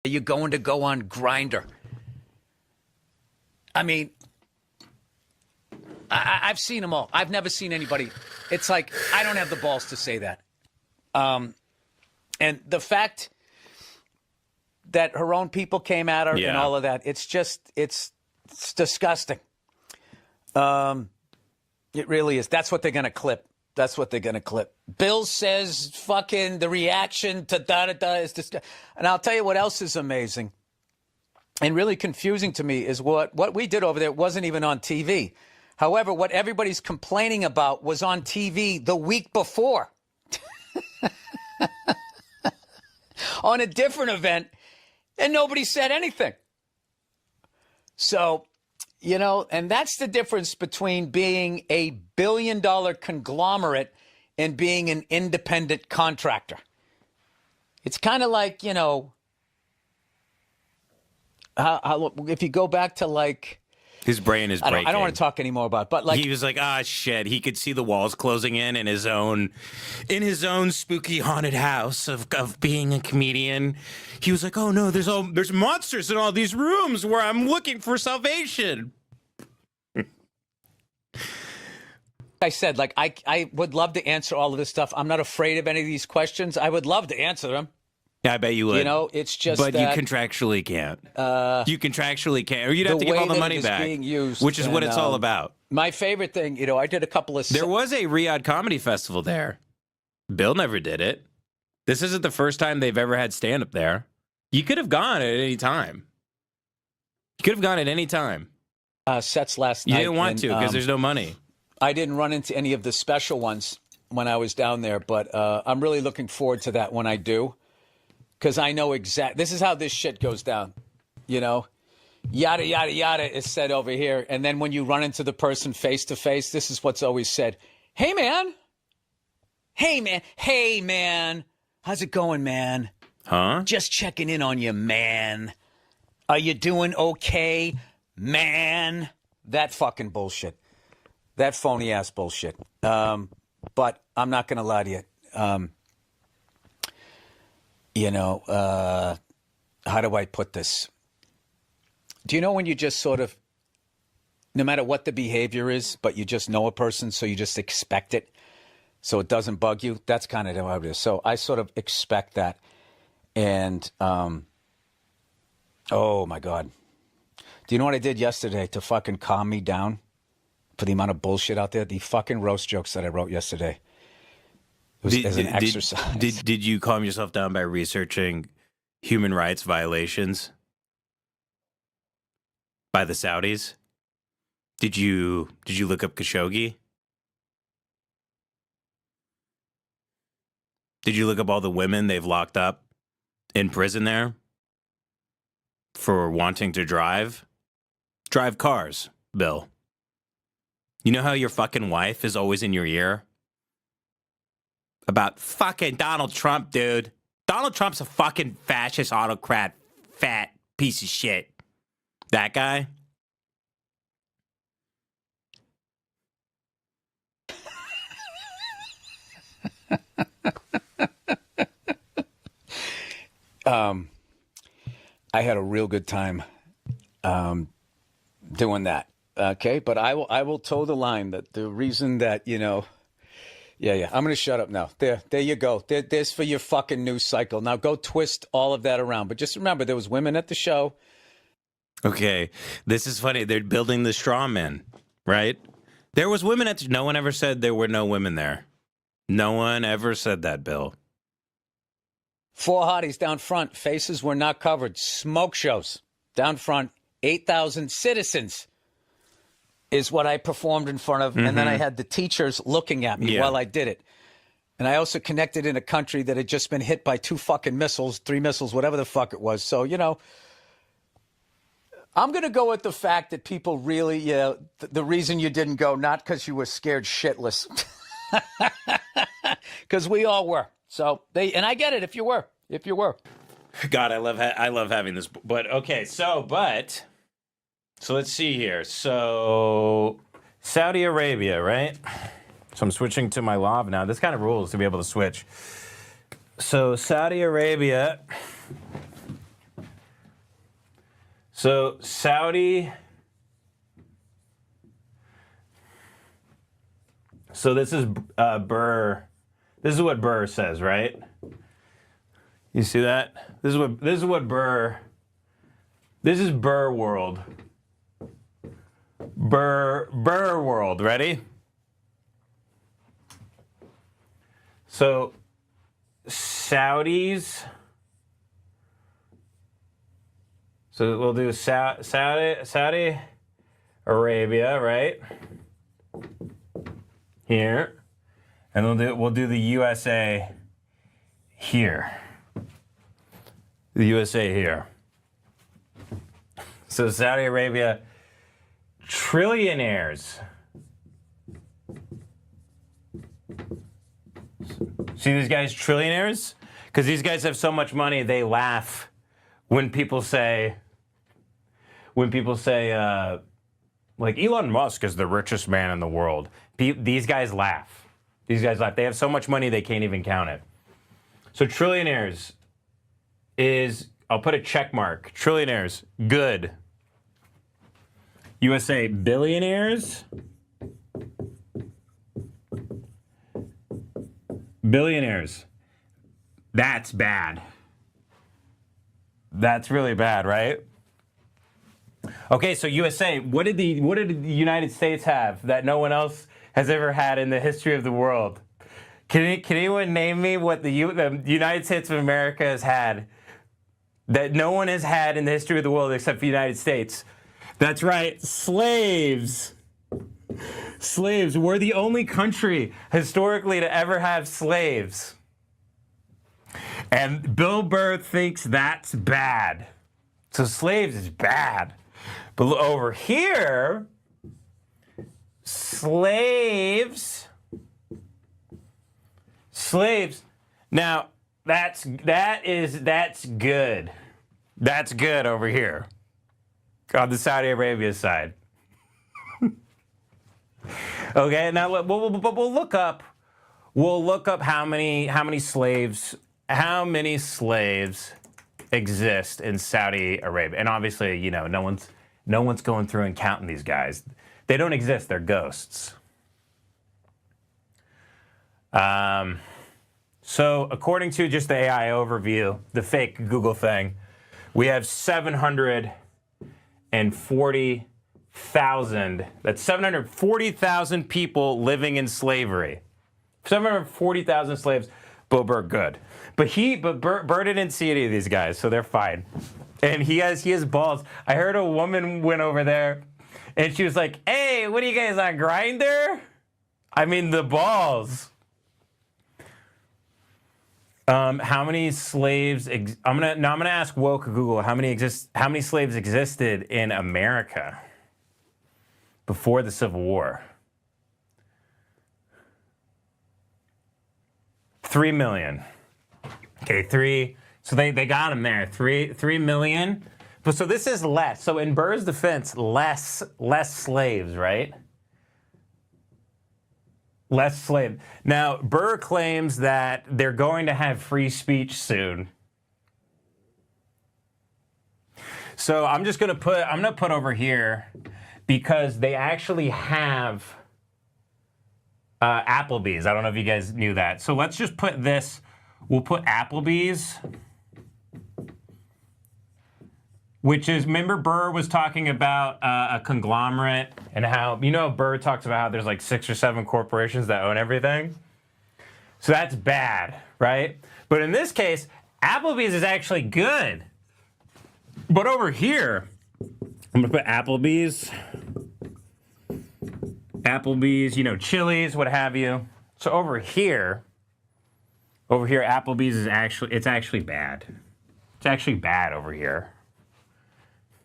You're going to go on Grindr. I mean, I've seen them all. I've never seen anybody. It's like, I don't have the balls to say that. And the fact that her own people came at her and all of that, it's disgusting. It really is. That's what they're going to clip. That's what they're going to clip. Bill says fucking the reaction to da-da-da is disgusting. And I'll tell you what else is amazing and really confusing to me is what we did over there wasn't even on TV. However, what everybody's complaining about was on TV the week before. On a different event, and nobody said anything. So, you know, and that's the difference between being a billion-dollar conglomerate and being an independent contractor. It's kind of like, you know, how if you go back to like... His brain is breaking. I don't want to talk anymore about it, but like... He was like, shit. He could see the walls closing in his own spooky haunted house of being a comedian. He was like, oh no, there's monsters in all these rooms where I'm looking for salvation. I said, like, I would love to answer all of this stuff. I'm not afraid of any of these questions. I would love to answer them. Yeah, I bet you would. You know, it's just but that, you contractually can't. You contractually can't. Or you'd have to give all the money back, which is what it's all about. My favorite thing, you know, I did a couple of... There was a Riyadh Comedy Festival there. Bill never did it. This isn't the first time they've ever had stand-up there. You could have gone at any time. You could have gone at any time. Sets last night. You didn't want to because there's no money. I didn't run into any of the special ones when I was down there, but I'm really looking forward to that when I do. Because I know this is how this shit goes down, you know? Yada, yada, yada is said over here. And then when you run into the person face to face, this is what's always said. Hey, man. Hey, man. Hey, man. How's it going, man? Huh? Just checking in on you, man. Are you doing okay, man? That fucking bullshit. That phony-ass bullshit. But I'm not going to lie to you. You know, how do I put this? Do you know when you just sort of, no matter what the behavior is, but you just know a person, so you just expect it, so it doesn't bug you? That's kind of how it is. So I sort of expect that. And, oh, my God. Do you know what I did yesterday to fucking calm me down for the amount of bullshit out there? The fucking roast jokes that I wrote yesterday. It was as an exercise. Did you calm yourself down by researching human rights violations by the Saudis? Did you look up Khashoggi? Did you look up all the women they've locked up in prison there for wanting to drive cars, Bill? You know how your fucking wife is always in your ear about fucking Donald Trump, dude? Donald Trump's a fucking fascist autocrat, fat piece of shit. That guy? I had a real good time doing that. Okay, but I will toe the line that the reason that, you know, yeah, I'm going to shut up now. There you go. There's for your fucking news cycle. Now go twist all of that around. But just remember, there was women at the show. Okay, this is funny. They're building the straw man, right? There was women at no one ever said there were no women there. No one ever said that, Bill. 4 hotties down front. Faces were not covered. Smoke shows down front. 8,000 citizens is what I performed in front of. Mm-hmm. And then I had the teachers looking at me while I did it. And I also connected in a country that had just been hit by 2 fucking missiles, 3 missiles, whatever the fuck it was. So, you know, I'm going to go with the fact that people really, the reason you didn't go, not because you were scared shitless, because we all were. So and I get it if you were. God, I love having this. But okay, so let's see here. So Saudi Arabia, right? So I'm switching to my lav now. This kind of rules to be able to switch. So Saudi Arabia So Saudi. So this is burr. This is what burr says, right? You see that? This is what burr. This is burr world. Burr world. Ready? So Saudis. So we'll do Saudi Arabia, right? Here. And we'll do the USA here. The USA here. So Saudi Arabia, trillionaires. See these guys, trillionaires? Because these guys have so much money, they laugh when people say, like Elon Musk is the richest man in the world. These guys laugh. These guys laugh. They have so much money they can't even count it. So trillionaires is, I'll put a check mark. Trillionaires, good. USA, billionaires. Billionaires. That's bad. That's really bad, right? Okay, so USA, what did the United States have that no one else has ever had in the history of the world? Can anyone name me what the United States of America has had that no one has had in the history of the world except the United States? That's right, slaves. Slaves. We're the only country historically to ever have slaves. And Bill Burr thinks that's bad. So slaves is bad. But over here, slaves. Now, that's good. That's good over here on the Saudi Arabia side. Okay, now we'll look up. We'll look up how many slaves exist in Saudi Arabia, and obviously, you know, no one's going through and counting these guys. They don't exist. They're ghosts. So according to just the AI overview, the fake Google thing, we have 740,000. That's 740,000 people living in slavery. 740,000 slaves. Bill Burr, good. But Burr didn't see any of these guys, so they're fine. And he has balls. I heard a woman went over there, and she was like, "Hey, what are you guys on Grindr?" I mean, the balls. How many slaves? I'm gonna ask woke Google how many slaves existed in America before the Civil War. 3 million. Okay, 3. So they got him there. 3 million. But so this is less. So in Burr's defense, less slaves, right? Less slave. Now, Burr claims that they're going to have free speech soon. So I'm gonna put over here because they actually have Applebee's. I don't know if you guys knew that. So let's just put this. We'll put Applebee's, which is, remember Burr was talking about a conglomerate and how, you know, Burr talks about how there's like 6 or 7 corporations that own everything. So that's bad, right? But in this case, Applebee's is actually good. But over here, I'm gonna put Applebee's, you know, Chili's, what have you. So over here, Applebee's is actually bad. It's actually bad over here.